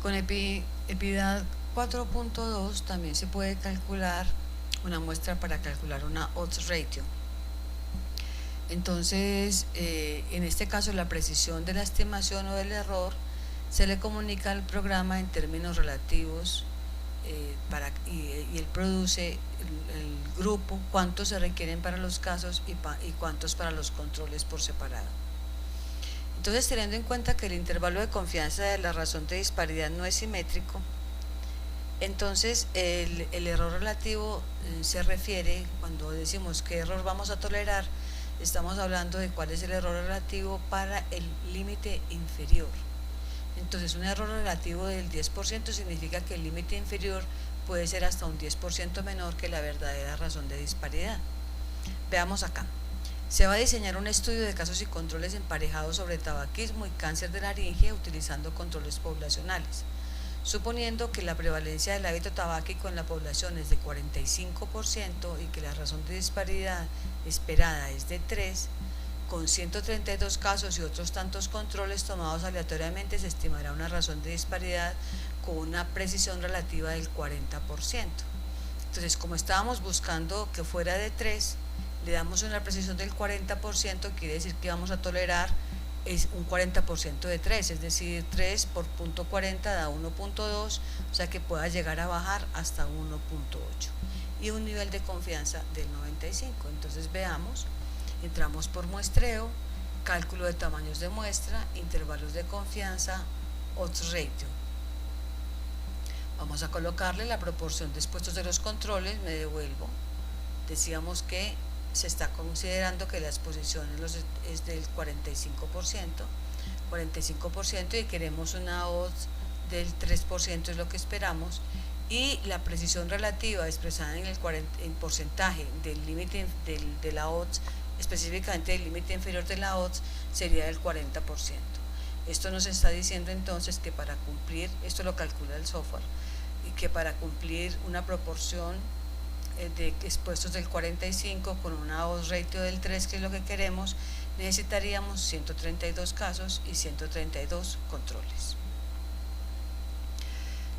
Con EPIDAD 4.2 también se puede calcular una muestra para calcular una odds ratio. Entonces, en este caso, la precisión de la estimación o del error se le comunica al programa en términos relativos y él produce el grupo, cuántos se requieren para los casos y cuántos para los controles por separado. Entonces, teniendo en cuenta que el intervalo de confianza de la razón de disparidad no es simétrico, entonces el error relativo se refiere, cuando decimos qué error vamos a tolerar, estamos hablando de cuál es el error relativo para el límite inferior. Entonces, un error relativo del 10% significa que el límite inferior puede ser hasta un 10% menor que la verdadera razón de disparidad. Veamos acá. Se va a diseñar un estudio de casos y controles emparejados sobre tabaquismo y cáncer de laringe utilizando controles poblacionales. Suponiendo que la prevalencia del hábito tabáquico en la población es de 45% y que la razón de disparidad esperada es de 3, con 132 casos y otros tantos controles tomados aleatoriamente se estimará una razón de disparidad con una precisión relativa del 40%. Entonces, como estábamos buscando que fuera de 3, le damos una precisión del 40%, quiere decir que vamos a tolerar es un 40% de 3, es decir, 3 por punto 40 da 1.2, o sea que pueda llegar a bajar hasta 1.8 y un nivel de confianza del 95. Entonces veamos, entramos por muestreo, cálculo de tamaños de muestra, intervalos de confianza, odds ratio. Vamos a colocarle la proporción de expuestos de los controles, me devuelvo. Decíamos que se está considerando que la exposición es del 45% y queremos una odds del 3%, es lo que esperamos, y la precisión relativa expresada en en porcentaje del límite de la odds, específicamente del límite inferior de la odds, sería del 40%. Esto nos está diciendo entonces que para cumplir, esto lo calcula el software, y que para cumplir una proporción de expuestos del 45 con una odds ratio del 3, que es lo que queremos, necesitaríamos 132 casos y 132 controles.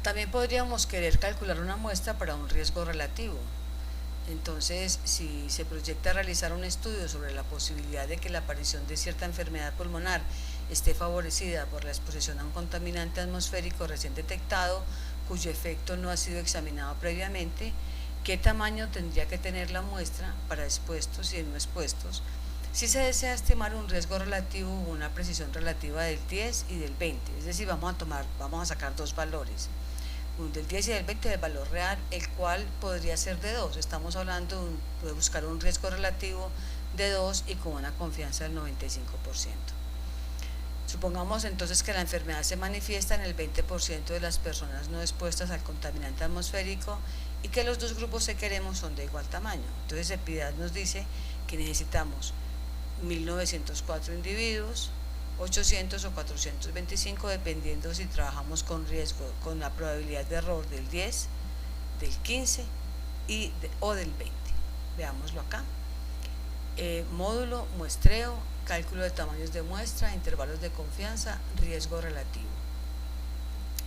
También podríamos querer calcular una muestra para un riesgo relativo. Entonces, si se proyecta realizar un estudio sobre la posibilidad de que la aparición de cierta enfermedad pulmonar esté favorecida por la exposición a un contaminante atmosférico recién detectado, cuyo efecto no ha sido examinado previamente, ¿qué tamaño tendría que tener la muestra para expuestos y no expuestos? Si se desea estimar un riesgo relativo o una precisión relativa del 10 y del 20, es decir, vamos a sacar dos valores, un del 10 y del 20 del valor real, el cual podría ser de 2, estamos hablando de buscar un riesgo relativo de 2 y con una confianza del 95%. Supongamos entonces que la enfermedad se manifiesta en el 20% de las personas no expuestas al contaminante atmosférico y que los dos grupos que queremos son de igual tamaño. Entonces EPIDAD nos dice que necesitamos 1904 individuos, 800 o 425, dependiendo si trabajamos con riesgo, con la probabilidad de error del 10, del 15 o del 20. Veámoslo acá. Módulo, muestreo, cálculo de tamaños de muestra, intervalos de confianza, riesgo relativo.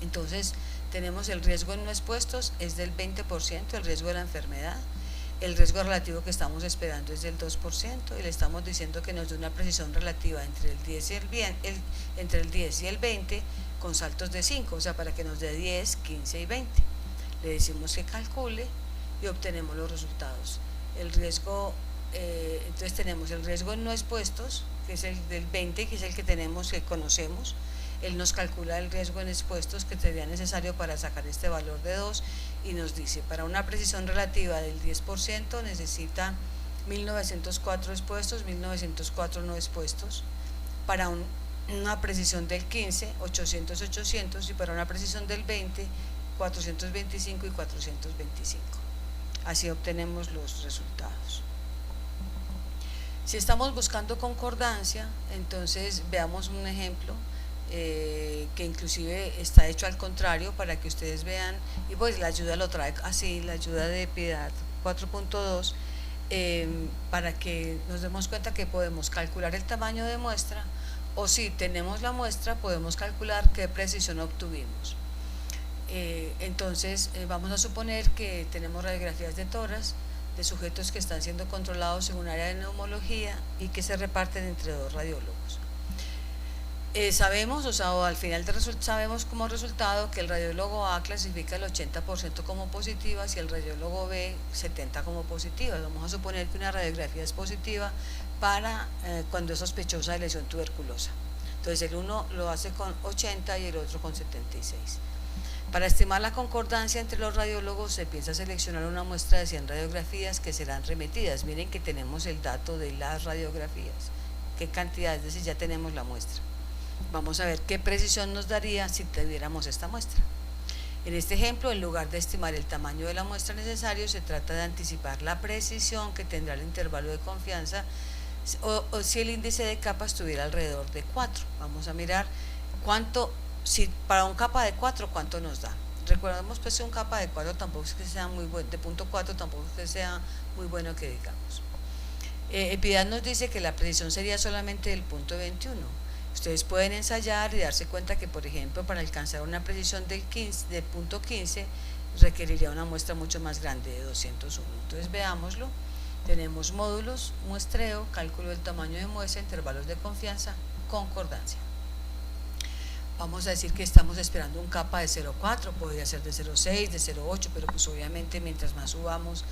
Entonces, tenemos el riesgo en no expuestos, es del 20%, el riesgo de la enfermedad. El riesgo relativo que estamos esperando es del 2% y le estamos diciendo que nos dé una precisión relativa entre el 10 y el 20 con saltos de 5, o sea, para que nos dé 10, 15 y 20. Le decimos que calcule y obtenemos los resultados. El riesgo, entonces tenemos el riesgo en no expuestos, que es el del 20, que es el que tenemos, que conocemos. Él nos calcula el riesgo en expuestos que sería necesario para sacar este valor de 2 y nos dice, para una precisión relativa del 10% necesita 1904 expuestos, 1904 no expuestos. Para una precisión del 15, 800, 800, y para una precisión del 20, 425 y 425. Así obtenemos los resultados. Si estamos buscando concordancia, entonces veamos un ejemplo que inclusive está hecho al contrario para que ustedes vean, y pues la ayuda lo trae así, la ayuda de EPIDAD 4.2, para que nos demos cuenta que podemos calcular el tamaño de muestra, o si tenemos la muestra podemos calcular qué precisión obtuvimos. Entonces vamos a suponer que tenemos radiografías de tórax de sujetos que están siendo controlados en un área de neumología y que se reparten entre 2 radiólogos. Sabemos, o al final sabemos como resultado que el radiólogo A clasifica el 80% como positivas y el radiólogo B 70% como positivas. Vamos a suponer que una radiografía es positiva para cuando es sospechosa de lesión tuberculosa. Entonces el uno lo hace con 80 y el otro con 76. Para estimar la concordancia entre los radiólogos se piensa seleccionar una muestra de 100 radiografías que serán remitidas. Miren que tenemos el dato de las radiografías, qué cantidad, es decir, ya tenemos la muestra. Vamos a ver qué precisión nos daría si tuviéramos esta muestra. En este ejemplo, en lugar de estimar el tamaño de la muestra necesario, se trata de anticipar la precisión que tendrá el intervalo de confianza o si el índice de capa estuviera alrededor de 4. Vamos a mirar cuánto, si para un capa de 4, cuánto nos da. Recordemos pues que un capa de 4 tampoco es que sea muy bueno, de punto 4 tampoco es que sea muy bueno que digamos. Epidat nos dice que la precisión sería solamente del punto 21. Ustedes pueden ensayar y darse cuenta que, por ejemplo, para alcanzar una precisión del punto 15 requeriría una muestra mucho más grande, de 201. Entonces veámoslo. Tenemos módulos, muestreo, cálculo del tamaño de muestra, intervalos de confianza, concordancia. Vamos a decir que estamos esperando un capa de 0,4, podría ser de 0,6, de 0,8, pero pues obviamente mientras más subamos,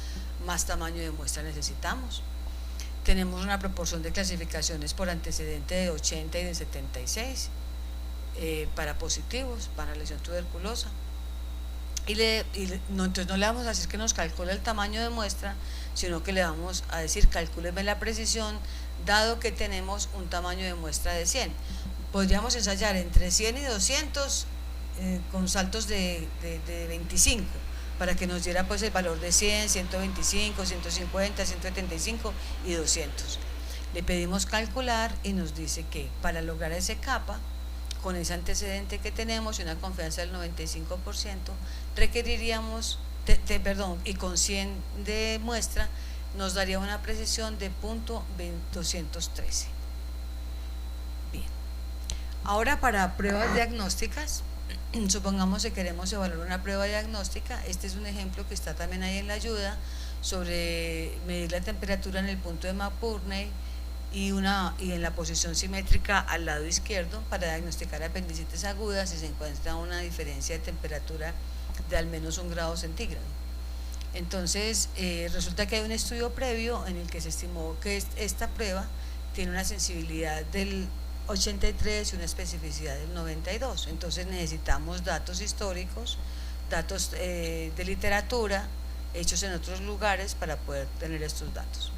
más tamaño de muestra necesitamos. Tenemos una proporción de clasificaciones por antecedente de 80 y de 76 para positivos, para lesión tuberculosa. Entonces no le vamos a decir que nos calcule el tamaño de muestra, sino que le vamos a decir calcúleme la precisión, dado que tenemos un tamaño de muestra de 100. Podríamos ensayar entre 100 y 200 con saltos de 25, para que nos diera pues el valor de 100, 125, 150, 175 y 200. Le pedimos calcular y nos dice que para lograr ese capa, con ese antecedente que tenemos y una confianza del 95%, requeriríamos, y con 100 de muestra, nos daría una precisión de .213. Bien. Ahora para pruebas diagnósticas, supongamos que queremos evaluar una prueba diagnóstica. Este es un ejemplo que está también ahí en la ayuda sobre medir la temperatura en el punto de McBurney y en la posición simétrica al lado izquierdo para diagnosticar apendicitis aguda si se encuentra una diferencia de temperatura de al menos 1 grado centígrado. Entonces resulta que hay un estudio previo en el que se estimó que esta prueba tiene una sensibilidad del 83 y una especificidad del 92. Entonces necesitamos datos históricos, datos de literatura hechos en otros lugares para poder tener estos datos.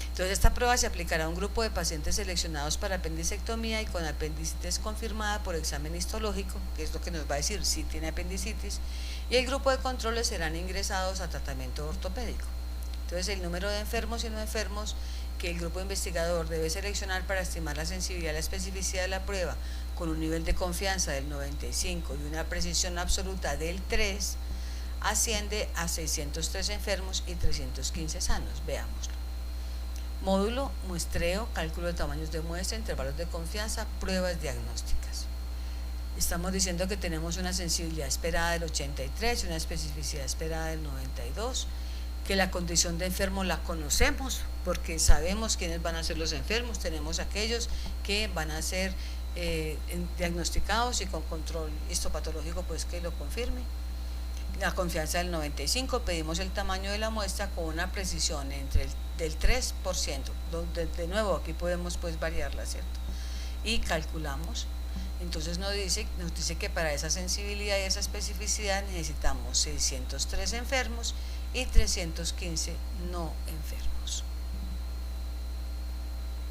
Entonces esta prueba se aplicará a un grupo de pacientes seleccionados para apendicectomía y con apendicitis confirmada por examen histológico, que es lo que nos va a decir si tiene apendicitis, y el grupo de controles serán ingresados a tratamiento ortopédico. Entonces el número de enfermos y no enfermos que el grupo investigador debe seleccionar para estimar la sensibilidad y la especificidad de la prueba con un nivel de confianza del 95 y una precisión absoluta del 3 asciende a 603 enfermos y 315 sanos. Veámoslo. Módulo, muestreo, cálculo de tamaños de muestra, intervalos de confianza, pruebas diagnósticas. Estamos diciendo que tenemos una sensibilidad esperada del 83 y una especificidad esperada del 92, que la condición de enfermo la conocemos porque sabemos quiénes van a ser los enfermos, tenemos aquellos que van a ser diagnosticados y con control histopatológico pues que lo confirme. La confianza del 95, pedimos el tamaño de la muestra con una precisión del 3%, de nuevo aquí podemos pues variarla, ¿cierto? Y calculamos, entonces nos dice que para esa sensibilidad y esa especificidad necesitamos 603 enfermos y 315 no enfermos.